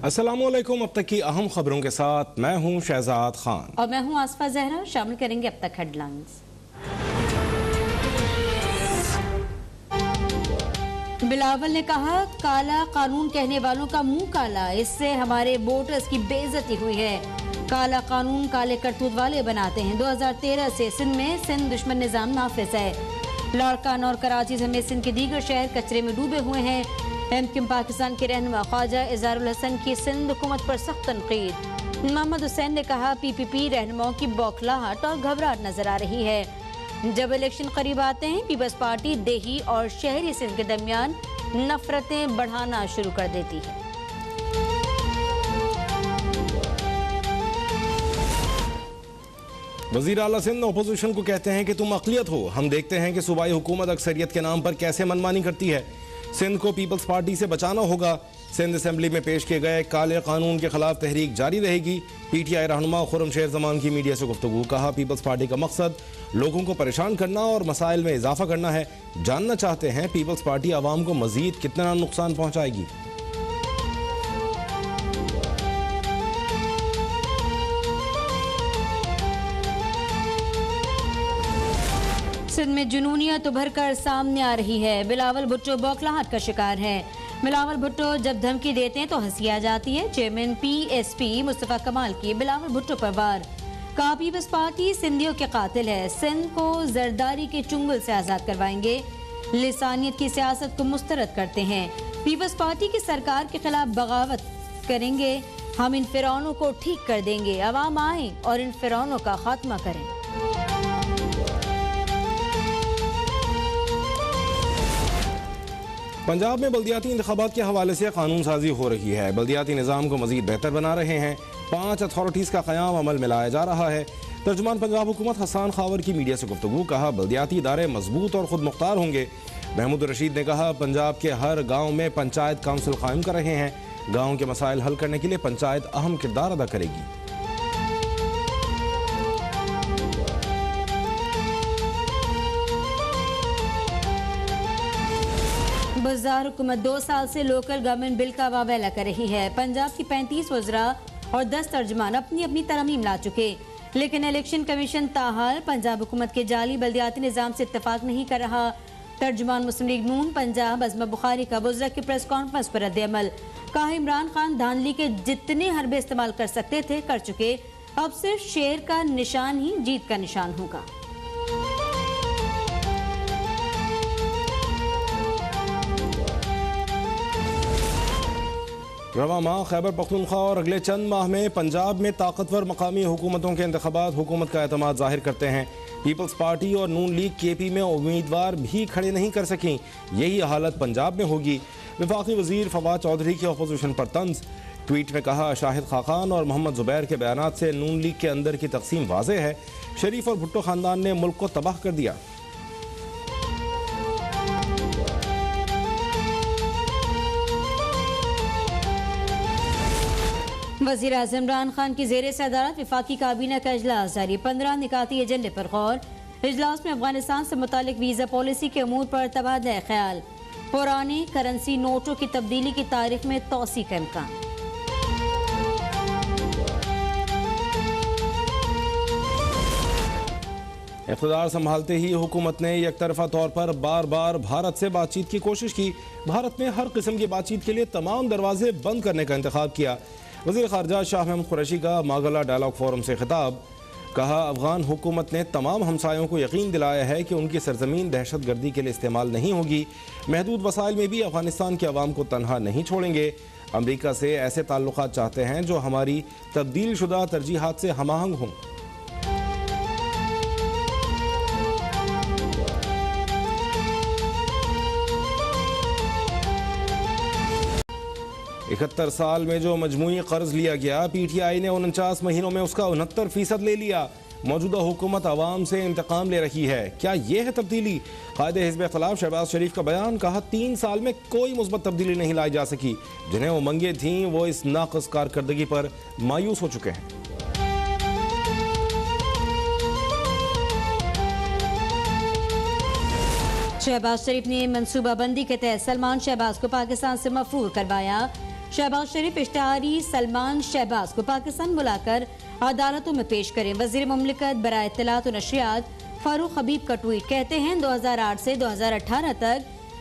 अस्सलामुअलैकुम। अब तक की अहम खबरों के साथ मैं हूं शहजाद खान और मैं हूं आसफा जहरा। शामिल करेंगे अब तक हेडलाइंस। बिलावल ने कहा, काला कानून कहने वालों का मुंह काला, इससे हमारे वोटर्स की बेइज्जती हुई है। काला कानून काले करतूत वाले बनाते हैं। 2013 से सिंध में सिंध दुश्मन निजाम नाफिज है। लाड़काना और कराची समेत सिंध के दीगर शहर कचरे में डूबे हुए हैं। एमक्यूएम पाकिस्तान के रहनुमा ख्वाजा इज़हारुल हसन की सिंध हुकूमत पर सख्त तनकीद। मोहम्मद हुसैन ने कहा, पीपीपी रहनुमाओं की बौखलाहट और घबराहट नजर आ रही है। जब इलेक्शन करीब आते हैं, पीपल्स पार्टी देही और शहरी सिंध के दरमियान नफरतें बढ़ाना शुरू कर देती है। वज़ीर आला सिंध अपोजिशन को कहते हैं कि तुम अक़लियत हो। हम देखते हैं कि सूबाई हुकूमत अक्सरियत के नाम पर कैसे मनमानी करती है। सिंध को पीपल्स पार्टी से बचाना होगा। सिंध असेंबली में पेश किए गए काले कानून के खिलाफ तहरीक जारी रहेगी। पीटीआई रहनुमा खुर्रमशेर जमान की मीडिया से गुफ्तगू। कहा, पीपल्स पार्टी का मकसद लोगों को परेशान करना और मसाइल में इजाफा करना है। जानना चाहते हैं पीपल्स पार्टी आवाम को मजीद कितना नुकसान पहुंचाएगी। सिंध में जुनूनियत उभर कर सामने आ रही है। बिलावल भुट्टो बौखलाहट का शिकार है। बिलावल भुट्टो जब धमकी देते हैं तो हंसी आ जाती है। चेयरमैन पीएसपी मुस्तफा कमाल की बिलावल भुट्टो पर वार। कहा, पीपल्स पार्टी सिंधियों के कातिल है। सिंध को जरदारी के चुंगल से आजाद करवाएंगे। लिसानियत की सियासत को मुस्तरद करते हैं। पीपल्स पार्टी की सरकार के खिलाफ बगावत करेंगे। हम इन फिरौनों को ठीक कर देंगे। अवाम आए और इन फिरौनों का खात्मा करें। पंजाब में बल्दियाती इंतखाबात के हवाले से कानून साजी हो रही है। बल्दियाती निज़ाम को मजीद बेहतर बना रहे हैं। 5 अथॉरिटीज़ का क़याम अमल में लाया जा रहा है। तर्जुमान पंजाब हुकूमत हसन खावर की मीडिया से गुफ्तगू। कहा, बल्दियाती इदारे मजबूत और खुद मुख्तार होंगे। महमूद रशीद ने कहा, पंजाब के हर गाँव में पंचायत काउंसिल कायम कर रहे हैं। गाँव के मसाइल हल करने के लिए पंचायत अहम किरदार अदा करेगी। बाजार हुकूमत 2 साल से लोकल गवर्नमेंट बिल का वावेला कर रही है। पंजाब की 35 वज़रा और 10 तर्जमान अपनी अपनी तरमीम ला चुके, लेकिन इलेक्शन कमीशन ताहाल पंजाब हुकूमत के जाली बल्दियाती निज़ाम से इत्तफाक नहीं कर रहा। तर्जमान मुस्लिम लीग नून पंजाब अज़मा बुखारी का वज़रा की प्रेस कॉन्फ्रेंस पर रद्द-ए-अमल। कहा, इमरान खान धांधली के जितने हरबे इस्तेमाल कर सकते थे कर चुके। अब सिर्फ शेर का निशान ही जीत का निशान होगा। रवा माह खैबर पख्तूनख्वा और अगले चंद माह में पंजाब में ताकतवर मकामी हुकूमतों के इंतखाबात हुकूमत का एतमाद जाहिर करते हैं। पीपल्स पार्टी और नून लीग केपी में उम्मीदवार भी खड़े नहीं कर सकें। यही हालत पंजाब में होगी। वफाकी वजीर फवाद चौधरी की अपोजिशन पर तंज। ट्वीट में कहा, शाहिद खाकान और मोहम्मद जुबैर के बयानात से नून लीग के अंदर की तकसीम वाज़ेह है। शरीफ और भुट्टो खानदान ने मुल्क को तबाह कर दिया। वज़ीर आज़म इमरान खान की ज़ेर सदारत वफाकी काबीना का इजलास जारी। 15 निकाती एजेंडे पर गौर। इजलास में अफगानिस्तान से मुतालिक वीज़ा पॉलिसी के अमूर पर तबादला ख्याल। पुराने करेंसी नोटों की तब्दीली की तारीख में तौसी का इम्कान। इक़्तिदार संभालते ही हुकूमत ने एक तरफा तौर पर बार बार भारत से बातचीत की कोशिश की। भारत ने हर किस्म की बातचीत के लिए तमाम दरवाजे बंद करने का इंतखाब किया। वज़ीर ख़ारजा शाह महमूद कुरैशी का मागला डायलॉग फोरम से खिताब। कहा, अफ़गान हुकूमत ने तमाम हमसायों को यकीन दिलाया है कि उनकी सरजमीन दहशत गर्दी के लिए इस्तेमाल नहीं होगी। महदूद वसाइल में भी अफ़गानिस्तान के अवाम को तनहा नहीं छोड़ेंगे। अमरीका से ऐसे ताल्लुकात चाहते हैं जो हमारी तब्दील शुदा तरजीहात से हमआहंग हों। 71 साल में जो मजमूई कर्ज लिया गया, पीटीआई ने 49 महीनों में उसका 69% ले लिया। मौजूदा हुकूमत आवाम से इंतकाम ले रही है। क्या ये है तब्दीली? कायदे हिज़्ब इख्तिलाफ शहबाज शरीफ का बयान। कहा, 3 साल में कोई मुस्बत तब्दीली नहीं लाई जा सकी। जिन्हें उमंगें थीं वो इस नाक़िस कारकर्दगी पर मायूस हो चुके हैं। शहबाज शरीफ ने मनसूबाबंदी के तहत सलमान शहबाज को पाकिस्तान से मफरूर करवाया। शहबाज शरीफ इश्तिहारी सलमान शहबाज को पाकिस्तान बुलाकर अदालतों में पेश करें। वजीर मुमलिकत बराए इत्तलात और नशरियात फारूक हबीब का ट्वीट, कहते हैं 2008 से 2018 तक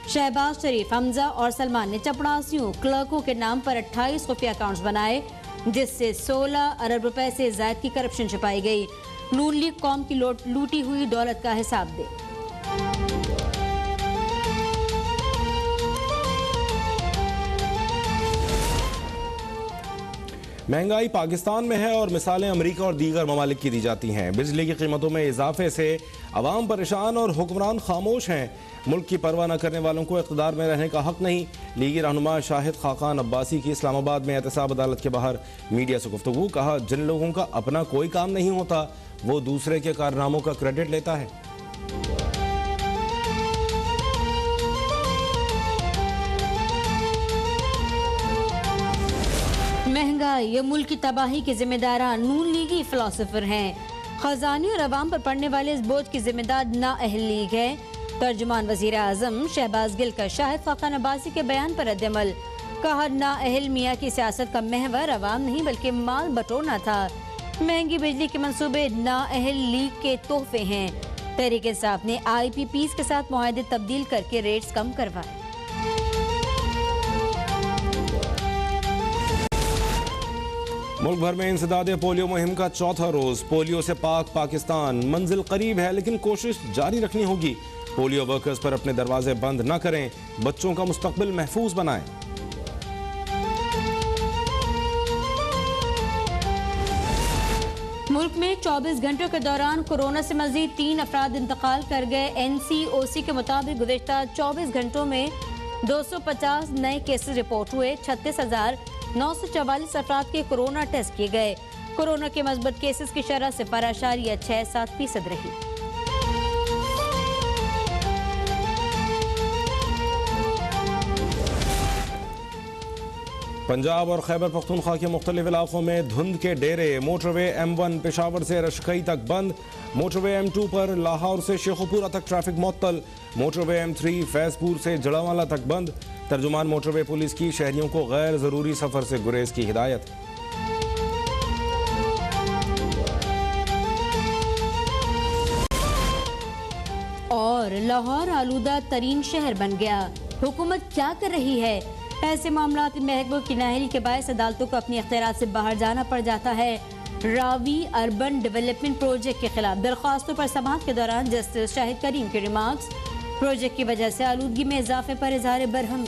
शहबाज शरीफ, हमजा और सलमान ने चपड़ासियों क्लर्कों के नाम पर 28 खुफिया अकाउंट्स बनाए, जिससे 16 अरब रुपए से ज्यादा की करप्शन छिपाई गई। नून लीग कौम की लूटी हुई दौलत का हिसाब दे। महंगाई पाकिस्तान में है और मिसालें अमेरिका और दीगर ममालिक की दी जाती हैं। बिजली की कीमतों में इजाफे से अवाम परेशान और हुक्मरान खामोश हैं। मुल्क की परवाह न करने वालों को इक़्तिदार में रहने का हक नहीं। लीगी रहनुमा शाहिद खाकान अब्बासी की इस्लामाबाद में एहतसाब अदालत के बाहर मीडिया से गुफ्तगू, कहा जिन लोगों का अपना कोई काम नहीं होता वो दूसरे के कारनामों का क्रेडिट लेता है। महंगाई या मुल्क की तबाही के जिम्मेदार नून लीगी फिलोसोफर हैं। खजानी और अवाम पर पड़ने वाले इस बोझ की जिम्मेदार नाअहल लीग है। तर्जुमान वजीर आजम शहबाज गिल का शाहिद खाकान अब्बासी के बयान पर रद्द-ए-अमल, कहा नाअहल मियाँ की सियासत का महवर अवाम नहीं बल्कि माल बटोरना था। महंगी बिजली के मंसूबे नाअहल लीग के तोहफे हैं। तहरीक इंसाफ ने IPPs के साथ मुआहदे तब्दील करके रेट्स कम करवाए। मुल्क भर में इंसदादे पोलियो मुहिम का चौथा रोज। पोलियो से पाक पाकिस्तान मंजिल करीब है, लेकिन कोशिश जारी रखनी होगी। पोलियो वर्कर्स पर अपने दरवाजे बंद न करें, बच्चों का मुस्तकबिल महफूज बनाएं। मुल्क में 24 घंटों के दौरान कोरोना से मजीद 3 अफराद इंतकाल कर गए। NCOC के मुताबिक गुज़िश्ता 24 घंटों में 250 नए केसेस रिपोर्ट हुए। 36,944 अफराद के कोरोना टेस्ट किए गए। कोरोना के मस्बत केसेस की शरह 0.67% रही। पंजाब और खैबर पख्तूनख्वा के मुख्तलिफ इलाकों में धुंध के डेरे। मोटरवे M1 पेशावर से रशकई तक बंद। मोटरवे M2 पर लाहौर से शेखुपुरा तक ट्रैफिक मुअत्तल। मोटरवे M3 फैजपुर से जड़ावाला तक बंद। तर्जुमान मोटरवे पुलिस की शहरियों को गैर जरूरी सफर से गुरेज की हिदायत। और लाहौर आलूदा तरीन शहर बन गया। हुकूमत क्या कर रही है? ऐसे मामलात महकमे की नाअहली के बायस अदालतों को अपनी इख्तियारात से बाहर जाना पड़ जाता है। रावी अर्बन डेवलपमेंट प्रोजेक्ट के खिलाफ दरख्वास्तों पर समाअत के दौरान जस्टिस शाहिद करीम के रिमार्क्स। प्रोजेक्ट की वजह से आलूदगी में इजाफे पर इजहार बरहम।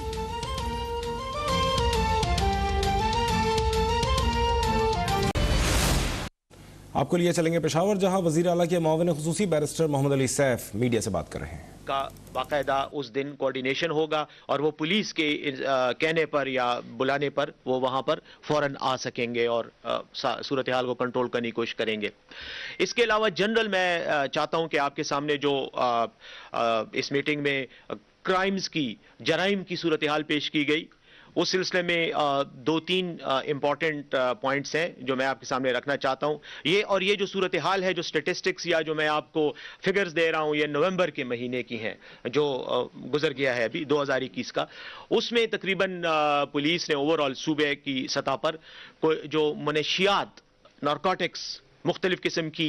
आपको लिए चलेंगे पेशावर, जहां वजीर आला के मुआविन खुसूसी बैरिस्टर मोहम्मद अली सैफ मीडिया से बात कर रहे हैं। का बाकायदा उस दिन कोऑर्डिनेशन होगा और वो पुलिस के कहने पर या बुलाने पर वो वहाँ पर फौरन आ सकेंगे और सूरत हाल को कंट्रोल करने की कोशिश करेंगे। इसके अलावा जनरल मैं चाहता हूँ कि आपके सामने जो इस मीटिंग में क्राइम्स की, जराइम की सूरत हाल पेश की गई, उस सिलसिले में 2-3 इंपॉर्टेंट पॉइंट्स हैं जो मैं आपके सामने रखना चाहता हूं। ये जो सूरत हाल है, जो स्टेटिस्टिक्स या जो मैं आपको फिगर्स दे रहा हूं, ये नवंबर के महीने की हैं जो गुजर गया है अभी 2021 का। उसमें तकरीबन पुलिस ने ओवरऑल सूबे की सतह पर जो मनशियात, नारकोटिक्स मुख्तलिफ किस्म की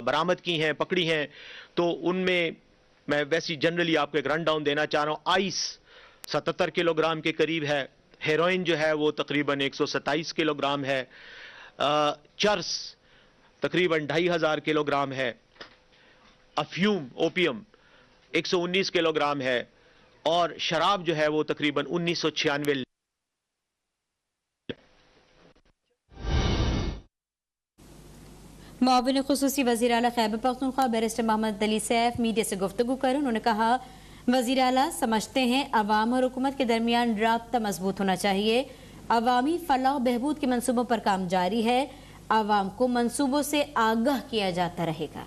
बरामद की हैं, पकड़ी हैं, तो उनमें मैं वैसी जनरली आपको एक रन डाउन देना चाह रहा हूँ। आइस 77 किलोग्राम के करीब है। हेरोइन जो है वो तकरीबन 127 किलोग्राम है। चर्स तकरीबन 2500 किलोग्राम है। अफ्यूम, ओपियम 119 किलोग्राम है। और शराब जो है वो तकरीबन 1996। मुआविन खुसूसी वज़ीर आला खैबर पख्तूनख्वा बैरिस्टर मोहम्मद अली सैफ मीडिया से गुफ्तगू करें। उन्होंने कहा वज़ीर आला समझते हैं अवाम और हुकूमत के दरमियान राब्ता मजबूत होना चाहिए। अवामी फलाह बहबूद के मंसूबों पर काम जारी है। अवाम को मंसूबों से आगाह किया जाता रहेगा।